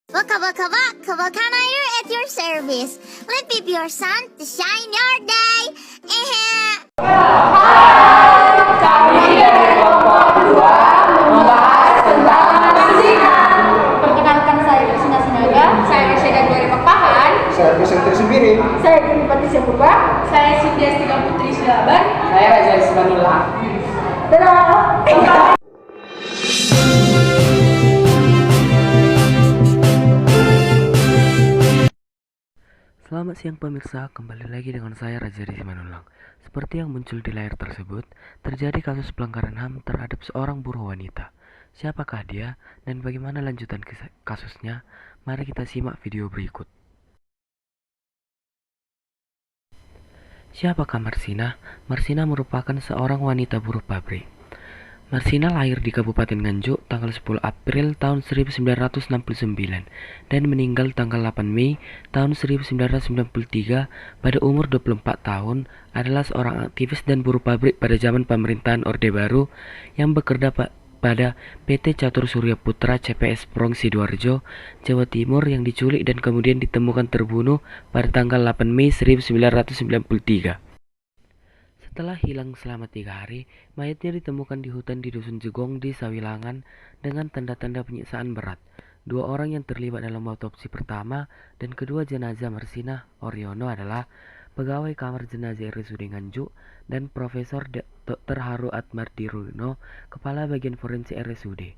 Volcanator at your service. Let me be your sun to shine your day. Kami dari kelompok 2 membahas tentang musikan. Perkenalkan, saya Krisna Sinaga. Saya Rasyida Glory Pekpahan. Saya presenter sendiri. Saya Dini Patricia Purba. Saya Cynthia Stika Putri Silaban. Saya Raja Ismanullah. Dadah. Selamat siang pemirsa, kembali lagi dengan saya Raja Ismanullah. Seperti yang muncul di layar tersebut, terjadi kasus pelanggaran HAM terhadap seorang buruh wanita. Siapakah dia dan bagaimana lanjutan kasusnya? Mari kita simak video berikut. Siapakah Marsina? Marsina merupakan seorang wanita buruh pabrik. Marsina lahir di Kabupaten Nganjuk tanggal 10 April tahun 1969 dan meninggal tanggal 8 Mei tahun 1993 pada umur 24 tahun. Adalah seorang aktivis dan buruh pabrik pada zaman pemerintahan Orde Baru yang bekerja pada PT Catur Surya Putra CPS Porong Sidoarjo, Jawa Timur, yang diculik dan kemudian ditemukan terbunuh pada tanggal 8 Mei 1993. Setelah hilang selama 3 hari, mayatnya ditemukan di hutan di Dusun Jegong di Sawilangan dengan tanda-tanda penyiksaan berat. 2 orang yang terlibat dalam autopsi pertama dan kedua jenazah Marsina Oriono adalah pegawai kamar jenazah RSUD Nganjuk dan Profesor Dr. Haru Atmardiruno, kepala bagian forensik RSUD.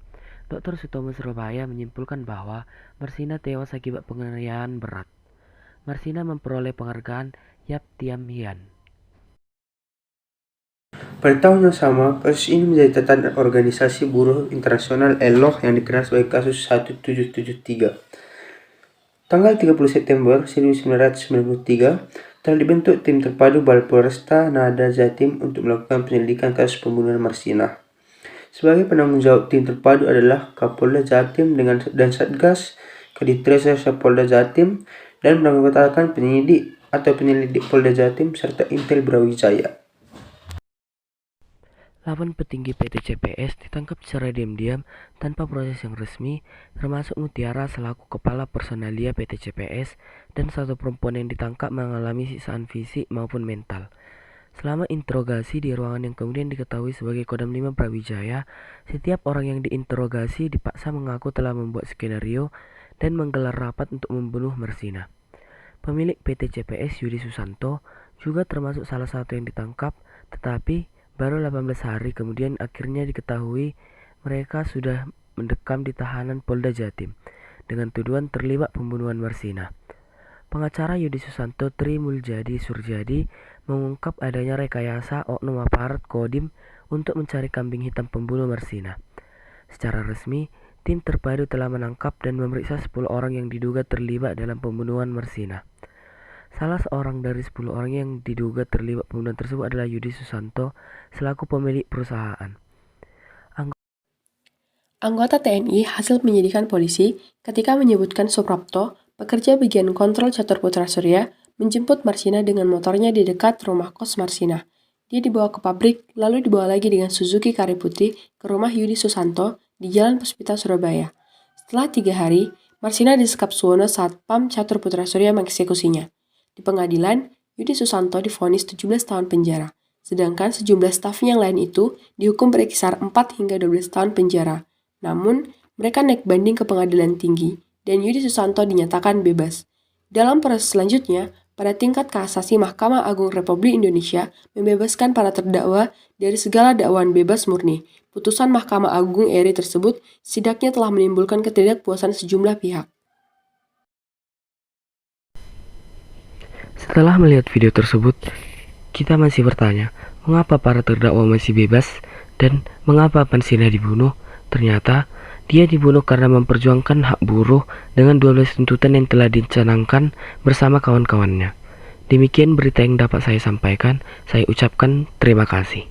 Dr. Sutomo Surabaya menyimpulkan bahwa Marsina tewas akibat penganiayaan berat. Marsina memperoleh penghargaan Yap Tiam Hian. Pada tahun yang sama, kasus ini menjadi catatan organisasi buruh internasional ELOH yang dikenal sebagai kasus 1773. Tanggal 30 September 1993, telah dibentuk tim terpadu Balporesta Nada Jatim untuk melakukan penyelidikan kasus pembunuhan Marsina. Sebagai penanggung jawab tim terpadu adalah Kapolda Jatim dan Satgas Kaditresa Polda Jatim dan beranggotakan penyidik atau penyelidik Polda Jatim serta Intel Brawijaya. 8 petinggi PT CPS ditangkap secara diam-diam tanpa proses yang resmi, termasuk Mutiara selaku kepala personalia PT CPS dan 1 perempuan yang ditangkap mengalami siksaan fisik maupun mental. Selama interogasi di ruangan yang kemudian diketahui sebagai Kodam 5 Brawijaya, setiap orang yang diinterogasi dipaksa mengaku telah membuat skenario dan menggelar rapat untuk membunuh Marsina. Pemilik PT CPS Yudi Susanto juga termasuk salah satu yang ditangkap, tetapi baru 18 hari kemudian akhirnya diketahui mereka sudah mendekam di tahanan Polda Jatim dengan tuduhan terlibat pembunuhan Marsina. Pengacara Yudi Susanto Tri Muljadi Surjadi mengungkap adanya rekayasa oknum aparat Kodim untuk mencari kambing hitam pembunuh Marsina. Secara resmi, tim terpadu telah menangkap dan memeriksa 10 orang yang diduga terlibat dalam pembunuhan Marsina. Salah seorang dari 10 orang yang diduga terlibat pembunuhan tersebut adalah Yudi Susanto selaku pemilik perusahaan. Anggota TNI hasil penyidikan polisi ketika menyebutkan Suprapto, pekerja bagian kontrol Catur Putra Surya, menjemput Marsina dengan motornya di dekat rumah kos Marsina. Dia dibawa ke pabrik, lalu dibawa lagi dengan Suzuki Kari Putih ke rumah Yudi Susanto di Jalan Puspita, Surabaya. Setelah 3 hari, Marsina disekap Suwono saat Pam Catur Putra Surya mengeksekusinya. Di pengadilan, Yudi Susanto divonis 17 tahun penjara, sedangkan sejumlah stafnya yang lain itu dihukum berkisar 4 hingga 12 tahun penjara. Namun, mereka naik banding ke pengadilan tinggi, dan Yudi Susanto dinyatakan bebas. Dalam proses selanjutnya, pada tingkat kasasi Mahkamah Agung Republik Indonesia membebaskan para terdakwa dari segala dakwaan bebas murni. Putusan Mahkamah Agung RI tersebut setidaknya telah menimbulkan ketidakpuasan sejumlah pihak. Setelah melihat video tersebut, kita masih bertanya, mengapa para terdakwa masih bebas dan mengapa Marsina dibunuh? Ternyata, dia dibunuh karena memperjuangkan hak buruh dengan 12 tuntutan yang telah dicanangkan bersama kawan-kawannya. Demikian berita yang dapat saya sampaikan. Saya ucapkan terima kasih.